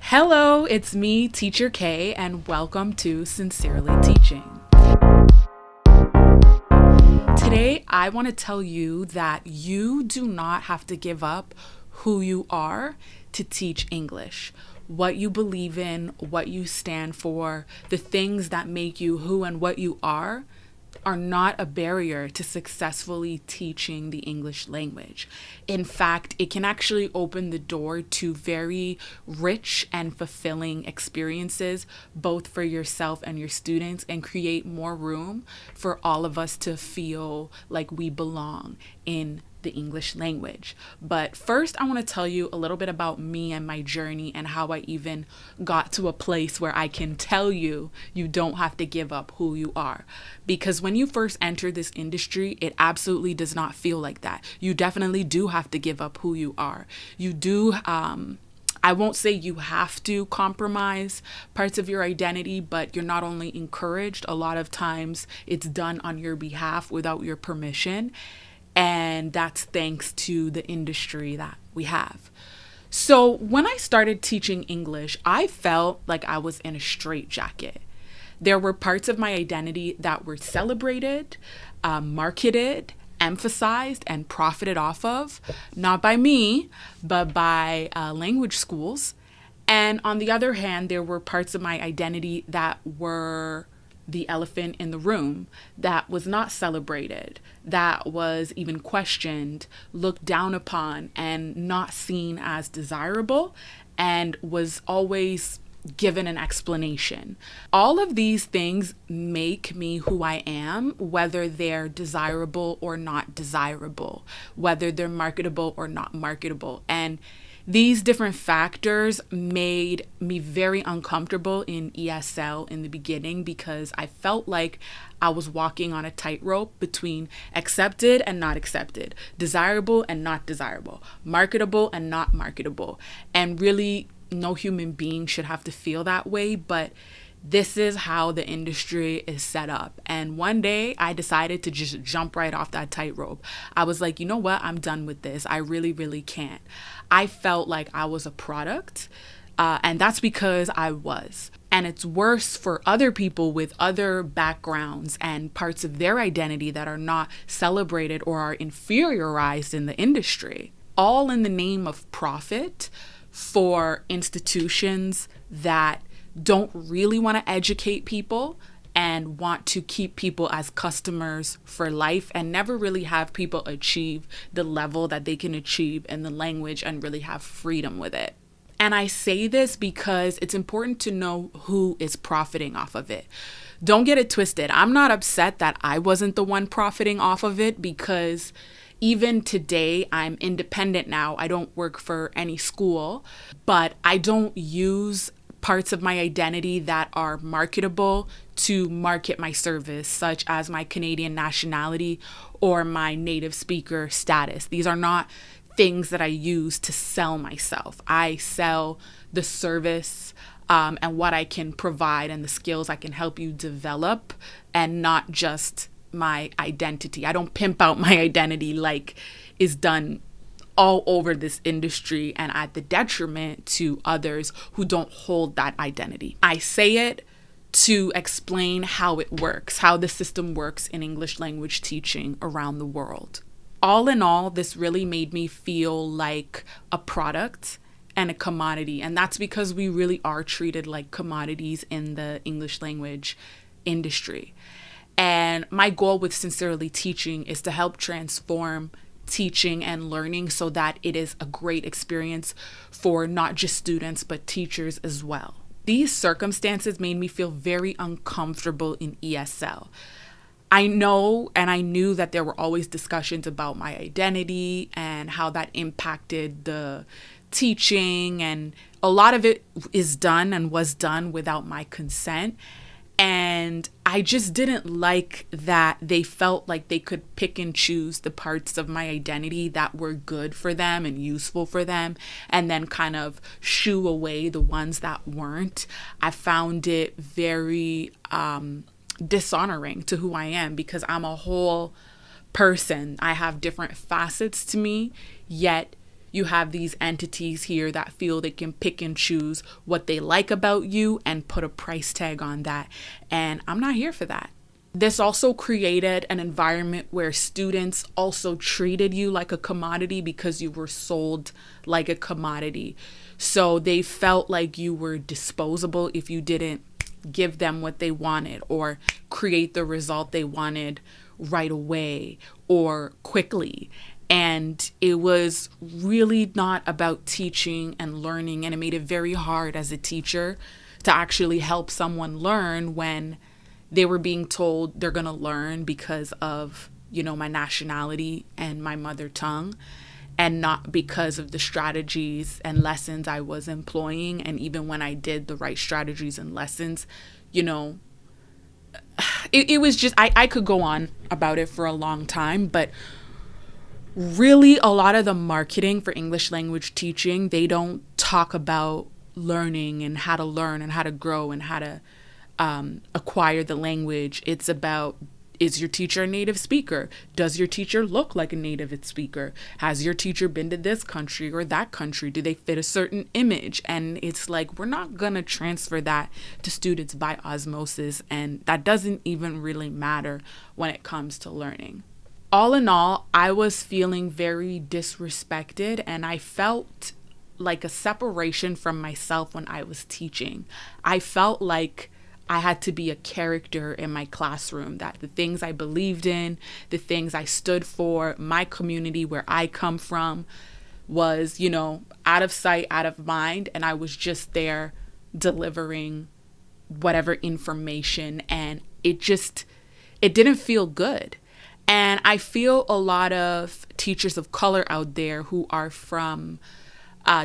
Hello, it's me, Teacher K, and welcome to Sincerely Teaching. Today, I want to tell you that you do not have to give up who you are to teach English. What you believe in, what you stand for, the things that make you who and what you are not a barrier to successfully teaching the English language. In fact, it can actually open the door to very rich and fulfilling experiences, both for yourself and your students, and create more room for all of us to feel like we belong in the English language. But first, I want to tell you a little bit about me and my journey and how I even got to a place where I can tell you you don't have to give up who you are. Because when you first enter this industry, it absolutely does not feel like that. You definitely do have to give up who you are. You do, I won't say you have to compromise parts of your identity, but you're not only encouraged, a lot of times it's done on your behalf without your permission. And that's thanks to the industry that we have. So when I started teaching English, I felt like I was in a straitjacket. There were parts of my identity that were celebrated, marketed, emphasized, and profited off of, not by me, but by language schools. And on the other hand, there were parts of my identity that were the elephant in the room, that was not celebrated, that was even questioned, looked down upon, and not seen as desirable, and was always given an explanation. All of these things make me who I am, whether they're desirable or not desirable, whether they're marketable or not marketable. And these different factors made me very uncomfortable in ESL in the beginning because I felt like I was walking on a tightrope between accepted and not accepted, desirable and not desirable, marketable and not marketable. And really, no human being should have to feel that way, but this is how the industry is set up. And one day I decided to just jump right off that tightrope. I was like, you know what? I'm done with this. I really, really can't. I felt like I was a product, and that's because I was. And it's worse for other people with other backgrounds and parts of their identity that are not celebrated or are inferiorized in the industry, all in the name of profit for institutions that don't really want to educate people and want to keep people as customers for life and never really have people achieve the level that they can achieve in the language and really have freedom with it. And I say this because it's important to know who is profiting off of it. Don't get it twisted. I'm not upset that I wasn't the one profiting off of it because even today, I'm independent now. I don't work for any school, but I don't use parts of my identity that are marketable to market my service, such as my Canadian nationality or my native speaker status. These are not things that I use to sell myself. I sell the service and what I can provide and the skills I can help you develop, and not just my identity. I don't pimp out my identity like is done all over this industry and at the detriment to others who don't hold that identity. I say it to explain how it works, how the system works in English language teaching around the world. All in all, this really made me feel like a product and a commodity. And that's because we really are treated like commodities in the English language industry. And my goal with Sincerely Teaching is to help transform teaching and learning so that it is a great experience for not just students, but teachers as well. These circumstances made me feel very uncomfortable in ESL. I know and I knew that there were always discussions about my identity and how that impacted the teaching, and a lot of it is done and was done without my consent. And I just didn't like that they felt like they could pick and choose the parts of my identity that were good for them and useful for them, and then kind of shoo away the ones that weren't. I found it very dishonoring to who I am, because I'm a whole person. I have different facets to me, yet You have these entities here that feel they can pick and choose what they like about you and put a price tag on that. And I'm not here for that. This also created an environment where students also treated you like a commodity because you were sold like a commodity. So they felt like you were disposable if you didn't give them what they wanted or create the result they wanted right away or quickly. And it was really not about teaching and learning. And it made it very hard as a teacher to actually help someone learn when they were being told they're going to learn because of, my nationality and my mother tongue, and not because of the strategies and lessons I was employing. And even when I did the right strategies and lessons, it was just, I could go on about it for a long time, but really a lot of the marketing for English language teaching, they don't talk about learning and how to learn and how to grow and how to acquire the language. It's about, is your teacher a native speaker? Does your teacher look like a native speaker? Has your teacher been to this country or that country? Do they fit a certain image? And it's like, we're not going to transfer that to students by osmosis. And that doesn't even really matter when it comes to learning. All in all, I was feeling very disrespected, and I felt like a separation from myself when I was teaching. I felt like I had to be a character in my classroom, that the things I believed in, the things I stood for, my community where I come from was, out of sight, out of mind. And I was just there delivering whatever information, and it didn't feel good. And I feel a lot of teachers of color out there who are from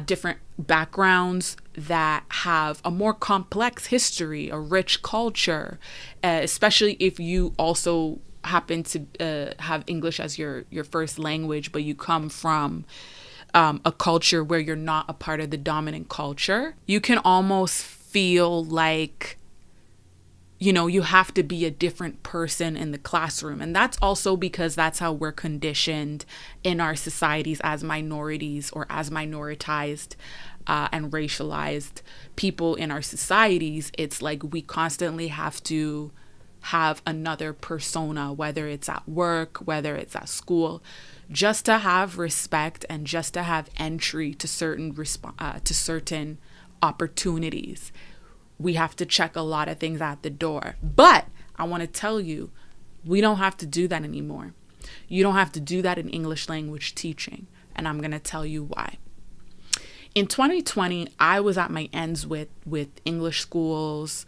different backgrounds that have a more complex history, a rich culture, especially if you also happen to have English as your first language, but you come from a culture where you're not a part of the dominant culture. You can almost feel like, you have to be a different person in the classroom. And that's also because that's how we're conditioned in our societies as minorities or as minoritized and racialized people in our societies. It's like we constantly have to have another persona, whether it's at work, whether it's at school, just to have respect and just to have entry to certain opportunities. We have to check a lot of things at the door. But I want to tell you, we don't have to do that anymore. You don't have to do that in English language teaching. And I'm going to tell you why. In 2020, I was at my ends with English schools,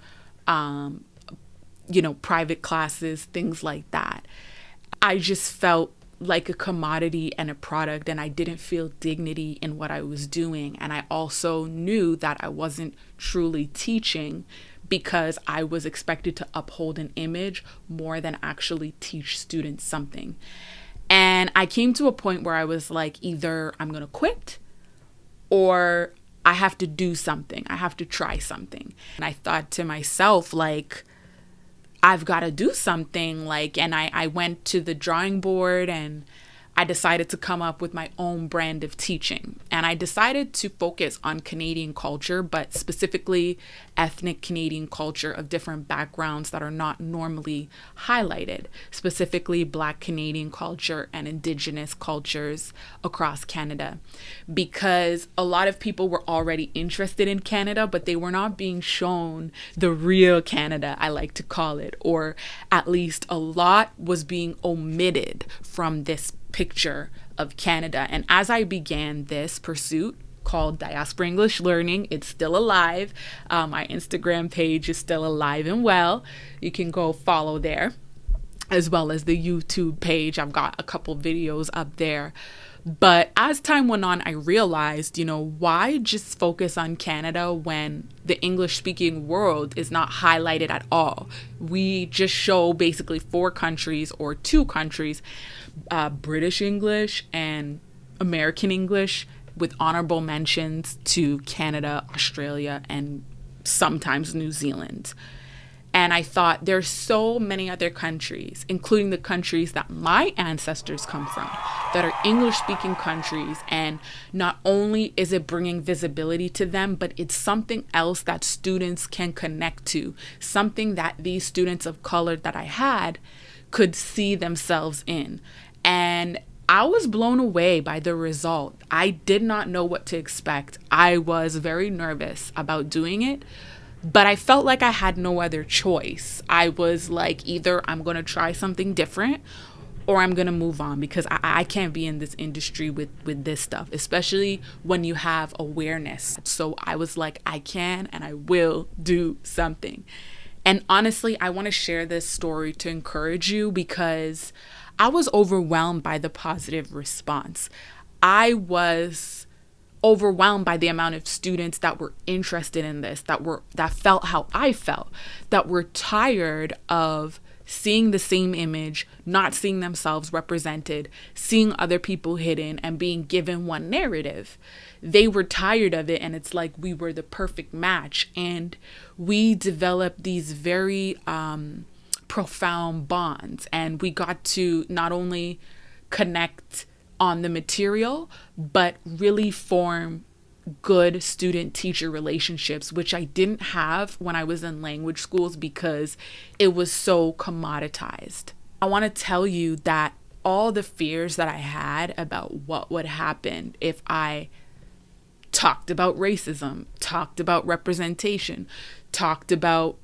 private classes, things like that. I just felt like a commodity and a product, and I didn't feel dignity in what I was doing. And I also knew that I wasn't truly teaching because I was expected to uphold an image more than actually teach students something. And I came to a point where I was like, either I'm going to quit or I have to do something. I have to try something. And I thought to myself, like, I've got to do something, and I went to the drawing board and I decided to come up with my own brand of teaching. And I decided to focus on Canadian culture, but specifically ethnic Canadian culture of different backgrounds that are not normally highlighted, specifically Black Canadian culture and Indigenous cultures across Canada. Because a lot of people were already interested in Canada, but they were not being shown the real Canada, I like to call it, or at least a lot was being omitted from this picture of Canada. And as I began this pursuit called Diaspora English Learning, it's still alive. My Instagram page is still alive and well. You can go follow there, as well as the YouTube page. I've got a couple videos up there. But as time went on, I realized, why just focus on Canada when the English-speaking world is not highlighted at all? We just show basically 4 countries or 2 countries, British English and American English, with honorable mentions to Canada, Australia, and sometimes New Zealand. And I thought there's so many other countries, including the countries that my ancestors come from, that are English speaking countries. And not only is it bringing visibility to them, but it's something else that students can connect to, something that these students of color that I had could see themselves in. And I was blown away by the result. I did not know what to expect. I was very nervous about doing it, but I felt like I had no other choice. I was like, either I'm going to try something different or I'm going to move on, because I can't be in this industry with this stuff, especially when you have awareness. So I was like, I can and I will do something. And honestly, I want to share this story to encourage you, because I was overwhelmed by the positive response. I was overwhelmed by the amount of students that were interested in this, that felt how I felt, that were tired of seeing the same image, not seeing themselves represented, seeing other people hidden, and being given one narrative. They were tired of it, and it's like we were the perfect match. And we developed these very profound bonds, and we got to not only connect on the material, but really form good student-teacher relationships, which I didn't have when I was in language schools because it was so commoditized. I want to tell you that all the fears that I had about what would happen if I talked about racism, talked about representation, talked about,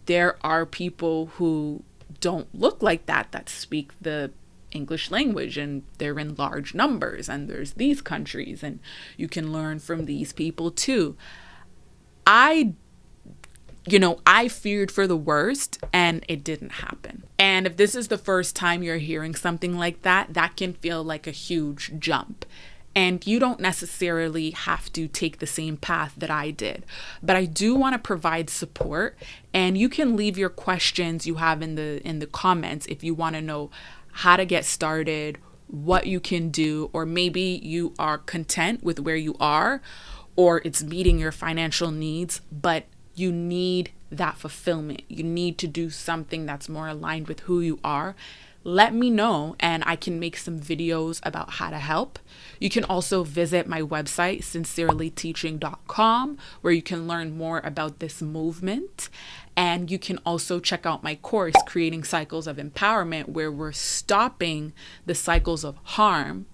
there are people who don't look like that speak the English language, and they're in large numbers, and there's these countries, and you can learn from these people too. I feared for the worst, and it didn't happen. And if this is the first time you're hearing something like that, that can feel like a huge jump. And you don't necessarily have to take the same path that I did. But I do want to provide support, and you can leave your questions you have in the comments if you want to know how to get started, what you can do, or maybe you are content with where you are, or it's meeting your financial needs, but you need that fulfillment. You need to do something that's more aligned with who you are. Let me know, and I can make some videos about how to help. You can also visit my website, sincerelyteaching.com, where you can learn more about this movement. And you can also check out my course, Creating Cycles of Empowerment, where we're stopping the cycles of harm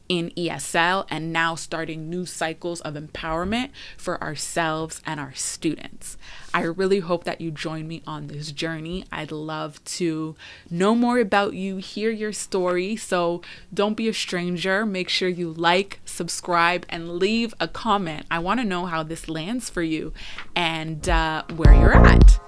in ESL and now starting new cycles of empowerment for ourselves and our students. I really hope that you join me on this journey. I'd love to know more about you, hear your story. So don't be a stranger. Make sure you like, subscribe, and leave a comment. I want to know how this lands for you and where you're at.